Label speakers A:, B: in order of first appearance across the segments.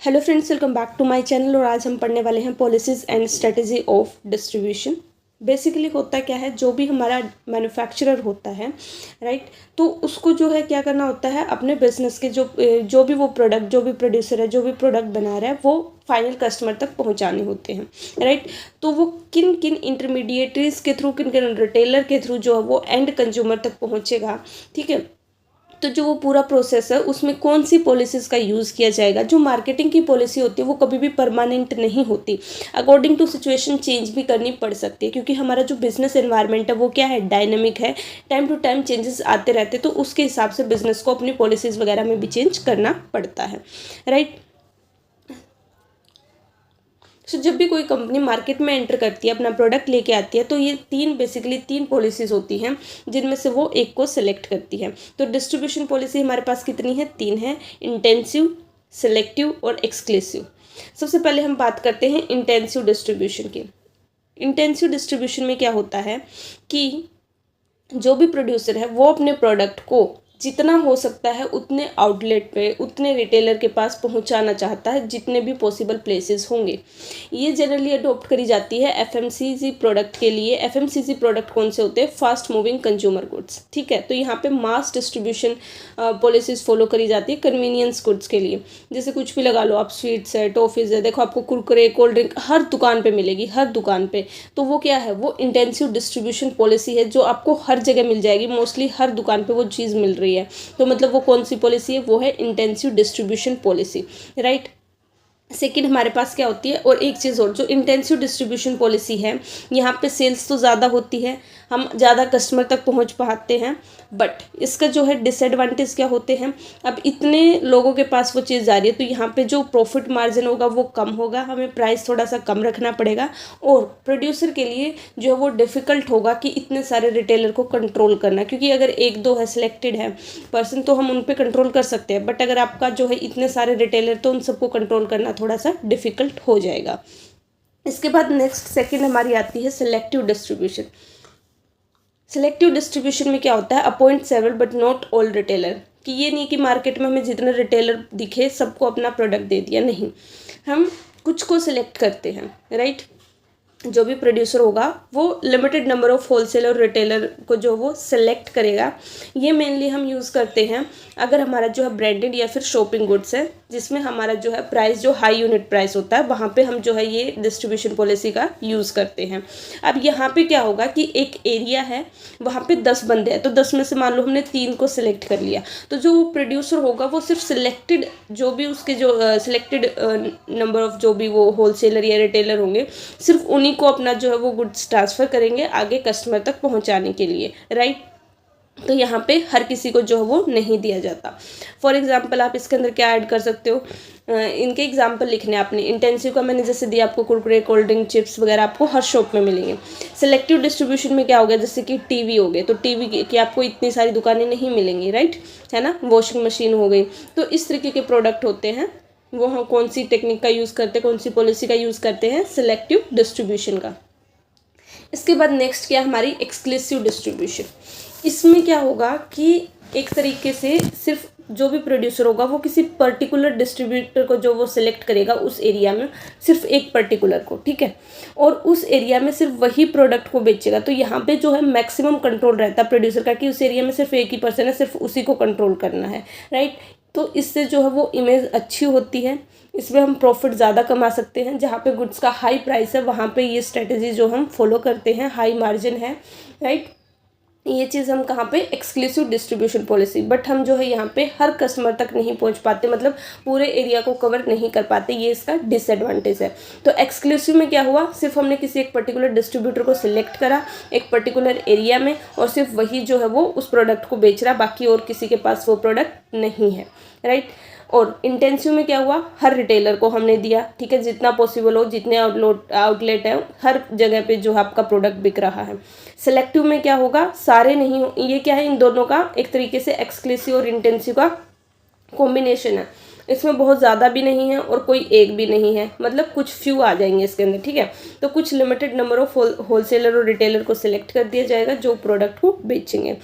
A: Hello friends, welcome back to my channel. और आज हम पढ़ने वाले हैं policies and strategy of distribution. Basically होता क्या है, जो भी हमारा मैन्युफैक्चरर होता है, राइट, तो उसको जो है क्या करना होता है, अपने बिजनेस के जो भी वो प्रोडक्ट, जो भी प्रोड्यूसर है, जो भी प्रोडक्ट बना रहा है, वो फाइनल कस्टमर तक पहुंचाने होते हैं, राइट। तो वो किन किन इंटरमीडिएटरीज के थ्रू, किन किन रिटेलर के थ्रू जो है वो एंड कंज्यूमर तक पहुंचेगा, ठीक है। तो जो वो पूरा प्रोसेस है उसमें कौन सी पॉलिसीज़ का यूज़ किया जाएगा। जो मार्केटिंग की पॉलिसी होती है वो कभी भी परमानेंट नहीं होती, अकॉर्डिंग टू सिचुएशन चेंज भी करनी पड़ सकती है, क्योंकि हमारा जो बिजनेस एनवायरनमेंट है वो क्या है, डायनेमिक है, टाइम टू टाइम चेंजेस आते रहते हैं। तो उसके हिसाब से बिजनेस को अपनी पॉलिसीज़ वगैरह में भी चेंज करना पड़ता है, राइट। सो जब भी कोई कंपनी मार्केट में एंटर करती है, अपना प्रोडक्ट लेके आती है, तो ये बेसिकली तीन पॉलिसीज़ होती हैं, जिनमें से वो एक को सिलेक्ट करती है। तो डिस्ट्रीब्यूशन पॉलिसी हमारे पास कितनी है, तीन है, इंटेंसिव, सिलेक्टिव और एक्सक्लूसिव। सबसे पहले हम बात करते हैं इंटेंसिव डिस्ट्रीब्यूशन की। इंटेंसिव डिस्ट्रीब्यूशन में क्या होता है कि जो भी प्रोड्यूसर है वो अपने प्रोडक्ट को जितना हो सकता है उतने आउटलेट पे, उतने रिटेलर के पास पहुंचाना चाहता है, जितने भी पॉसिबल प्लेसेस होंगे। ये जनरली अडॉप्ट करी जाती है एफएमसीजी प्रोडक्ट के लिए। एफएमसीजी प्रोडक्ट कौन से होते हैं, फास्ट मूविंग कंज्यूमर गुड्स, ठीक है। तो यहाँ पे मास डिस्ट्रीब्यूशन पॉलिसीज फॉलो करी जाती है कन्वीनियंस गुड्स के लिए। जैसे कुछ भी लगा लो आप, स्वीट्स है, टॉफीज़ है, देखो आपको कुरकुरे, कोल्ड ड्रिंक हर दुकान पे मिलेगी, हर दुकान पे। तो वो क्या है, वो इंटेंसिव डिस्ट्रीब्यूशन पॉलिसी है, जो आपको हर जगह मिल जाएगी, मोस्टली हर दुकान पे वो चीज़ मिल रही है। तो मतलब वो कौन सी पॉलिसी है, वो है intensive distribution policy, right. Second हमारे पास क्या होती है, और एक चीज़ और, जो इंटेंसिव डिस्ट्रीब्यूशन पॉलिसी है, यहाँ पे सेल्स तो ज़्यादा होती है, हम ज़्यादा कस्टमर तक पहुँच पाते हैं, बट इसका जो है डिसएडवांटेज क्या होते हैं, अब इतने लोगों के पास वो चीज़ जा रही है, तो यहाँ पे जो प्रॉफिट मार्जिन होगा वो कम होगा, हमें प्राइस थोड़ा सा कम रखना पड़ेगा, और प्रोड्यूसर के लिए जो है वो डिफ़िकल्ट होगा कि इतने सारे रिटेलर को कंट्रोल करना, क्योंकि अगर एक दो है, सिलेक्टेड है पर्सन, तो हम उन पर कंट्रोल कर सकते हैं, बट अगर आपका जो है इतने सारे रिटेलर, तो उन सबको कंट्रोल करना थोड़ा सा डिफ़िकल्ट हो जाएगा। इसके बाद नेक्स्ट सेकंड हमारी आती है सिलेक्टिव डिस्ट्रीब्यूशन। सिलेक्टिव डिस्ट्रीब्यूशन में क्या होता है, appoint several but not all retailer, कि ये नहीं कि मार्केट में हमें जितने रिटेलर दिखे सबको अपना प्रोडक्ट दे दिया, नहीं, हम कुछ को सिलेक्ट करते हैं, राइट। जो भी प्रोड्यूसर होगा वो लिमिटेड नंबर ऑफ होलसेलर और रिटेलर को जो वो सिलेक्ट करेगा। ये मेनली हम यूज़ करते हैं अगर हमारा जो है ब्रांडेड या फिर शॉपिंग गुड्स है, जिसमें हमारा जो है प्राइस, जो हाई यूनिट प्राइस होता है, वहाँ पे हम जो है ये डिस्ट्रीब्यूशन पॉलिसी का यूज़ करते हैं। अब यहाँ पे क्या होगा कि एक एरिया है, वहाँ पे 10 बंदे हैं, तो 10 में से मान लो हमने 3 को सिलेक्ट कर लिया, तो जो प्रोड्यूसर होगा वो सिर्फ सिलेक्टेड, जो भी उसके जो सिलेक्टेड नंबर ऑफ जो भी वो होलसेलर या रिटेलर होंगे, सिर्फ उन्हीं को अपना जो है वो गुड्स ट्रांसफ़र करेंगे आगे कस्टमर तक पहुंचाने के लिए, राइट। तो यहाँ पे हर किसी को जो है वो नहीं दिया जाता। फॉर एग्जांपल आप इसके अंदर क्या ऐड कर सकते हो, इनके एग्जांपल लिखने आपने। इंटेंसिव का मैंने जैसे दिया आपको, कुरकुरे, कोल्ड ड्रिंक, चिप्स वगैरह आपको हर शॉप में मिलेंगे। सिलेक्टिव डिस्ट्रीब्यूशन में क्या हो गया, जैसे कि टीवी हो गए, तो टीवी की आपको इतनी सारी दुकानें नहीं मिलेंगी, राइट, है ना। वॉशिंग मशीन हो गई, तो इस तरीके के प्रोडक्ट होते हैं, वो हम कौन सी टेक्निक का यूज़ करते हैं, कौन सी पॉलिसी का यूज़ करते हैं, सिलेक्टिव डिस्ट्रीब्यूशन का। इसके बाद नेक्स्ट क्या, हमारी एक्सक्लूसिव डिस्ट्रीब्यूशन। इसमें क्या होगा कि एक तरीके से सिर्फ जो भी प्रोड्यूसर होगा वो किसी पर्टिकुलर डिस्ट्रीब्यूटर को जो वो सिलेक्ट करेगा उस एरिया में, सिर्फ एक पर्टिकुलर को, ठीक है, और उस एरिया में सिर्फ वही प्रोडक्ट को बेचेगा। तो यहाँ पे जो है मैक्सिमम कंट्रोल रहता है प्रोड्यूसर का, कि उस एरिया में सिर्फ एक ही पर्सन है, सिर्फ उसी को कंट्रोल करना है, राइट। तो इससे जो है वो इमेज अच्छी होती है, इसमें हम प्रॉफिट ज़्यादा कमा सकते हैं। जहाँ पे गुड्स का हाई प्राइस है वहाँ पे ये स्ट्रेटजी जो हम फॉलो करते हैं, हाई मार्जिन है, राइट। ये चीज़ हम कहाँ पे, एक्सक्लूसिव डिस्ट्रीब्यूशन पॉलिसी। बट हम जो है यहाँ पे हर कस्टमर तक नहीं पहुँच पाते, मतलब पूरे एरिया को कवर नहीं कर पाते, ये इसका डिसएडवांटेज है। तो एक्सक्लूसिव में क्या हुआ, सिर्फ हमने किसी एक पर्टिकुलर डिस्ट्रीब्यूटर को सिलेक्ट करा एक पर्टिकुलर एरिया में, और सिर्फ वही जो है वो उस प्रोडक्ट को बेच रहा, बाकी और किसी के पास वो प्रोडक्ट नहीं है, राइट। और इंटेंसिव में क्या हुआ, हर रिटेलर को हमने दिया, ठीक है, जितना पॉसिबल हो, जितने आउटलेट है हर जगह पे जो आपका प्रोडक्ट बिक रहा है। सिलेक्टिव में क्या होगा, सारे नहीं हो, ये क्या है, इन दोनों का एक तरीके से एक्सक्लूसिव और इंटेंसिव का कॉम्बिनेशन है। इसमें बहुत ज़्यादा भी नहीं है और कोई एक भी नहीं है, मतलब कुछ फ्यू आ जाएंगे इसके अंदर, ठीक है। तो कुछ लिमिटेड नंबर ऑफ होलसेलर और रिटेलर को सिलेक्ट कर दिया जाएगा जो प्रोडक्ट को बेचेंगे।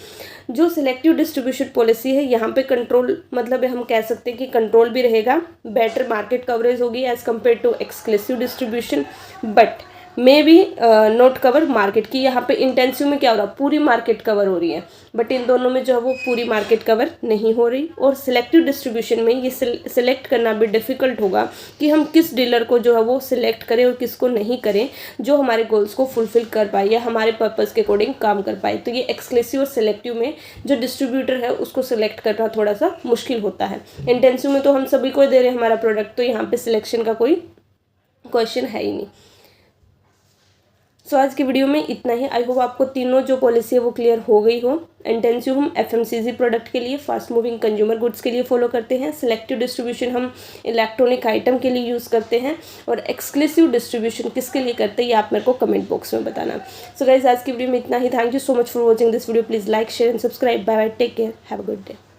A: जो सिलेक्टिव डिस्ट्रीब्यूशन पॉलिसी है, यहाँ पे कंट्रोल, मतलब हम कह सकते हैं कि कंट्रोल भी रहेगा, बेटर मार्केट कवरेज होगी as compare to exclusive distribution, but may be not cover market की। यहाँ पे इंटेंसिव में क्या हो रहा है, पूरी मार्केट कवर हो रही है, बट इन दोनों में जो है वो पूरी मार्केट कवर नहीं हो रही। और सिलेक्टिव डिस्ट्रीब्यूशन में ये सिलेक्ट करना भी डिफिकल्ट होगा कि हम किस डीलर को जो है वो सिलेक्ट करें और किसको नहीं करें, जो हमारे गोल्स को फुलफिल कर पाए या हमारे पर्पज़ के अकॉर्डिंग काम कर पाए। तो ये एक्सक्लूसिव और सिलेक्टिव में जो डिस्ट्रीब्यूटर है उसको सिलेक्ट करना थोड़ा सा मुश्किल होता है। इंटेंसिव में तो हम सभी को दे रहे हैं हमारा प्रोडक्ट, तो यहाँ पे सिलेक्शन का कोई क्वेश्चन है ही नहीं। सो आज की वीडियो में इतना ही। आई होप आपको तीनों जो पॉलिसी है वो क्लियर हो गई हो। इंटेंसिव हम एफएमसीजी प्रोडक्ट के लिए, फास्ट मूविंग कंज्यूमर गुड्स के लिए फॉलो करते हैं, सिलेक्टिव डिस्ट्रीब्यूशन हम इलेक्ट्रॉनिक आइटम के लिए यूज़ करते हैं, और एक्सक्लूसिव डिस्ट्रीब्यूशन किसके लिए करते हैं ये आप मेरे को कमेंट बॉक्स में बताना। सो गाइज आज की वीडियो में इतना ही। Thank you so much for watching this video. Please like, share and subscribe. Bye bye, take care, have a good day.